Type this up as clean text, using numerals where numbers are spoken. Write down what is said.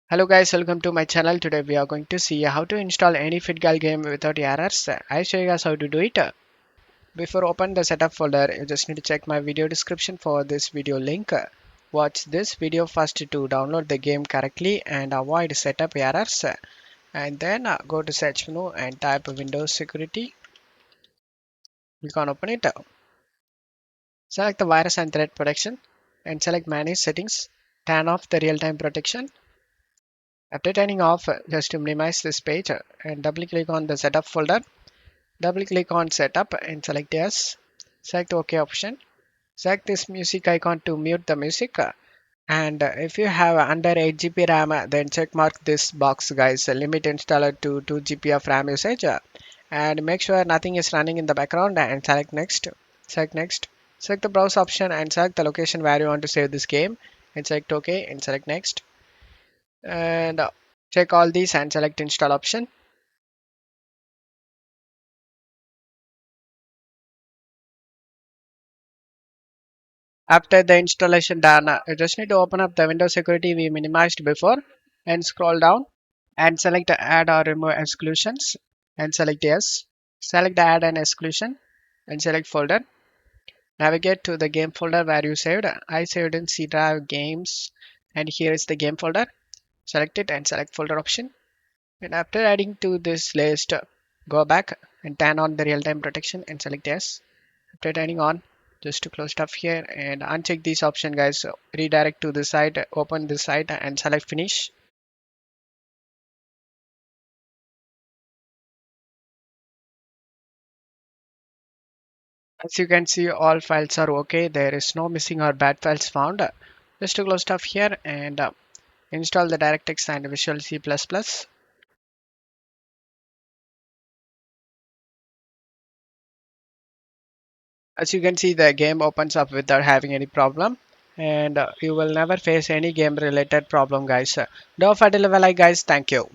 Hello guys, welcome to my channel. Today we are going to see how to install any FitGirl game without errors. I show you guys how to do it. Before open the setup folder, you just need to check my video description for this video link. Watch this video first to download the game correctly and avoid setup errors. And then go to search menu and type Windows Security. Click on open it. Select the virus and threat protection and select manage settings. Turn off the real-time protection. After turning off, just to minimize this page and double click on the setup folder. Double click on setup and select yes. Select OK option. Select this music icon to mute the music. And if you have under 8 GB RAM, then check mark this box guys. Limit installer to 2 GB of RAM usage. And make sure nothing is running in the background and select next. Select next. Select the browse option and select the location where you want to save this game. And select OK and select next. And check all these and select install option. After the installation done, you just need to open up the Windows security we minimized before and scroll down and select add or remove exclusions and select yes. Select the add and exclusion and select folder. Navigate to the game folder where you saved. I saved in C drive games and here is the game folder. Select it and select folder option. And after adding to this list, go back and turn on the real-time protection and select yes. After turning on, just to close stuff here and uncheck this option guys. So redirect to the site, open this site and select finish. As you can see, all files are okay. There is no missing or bad files found. Just to close stuff here and install the DirectX and Visual C++. As you can see, the game opens up without having any problem. And you will never face any game related problem guys. Don't forget to leave a like guys. Thank you.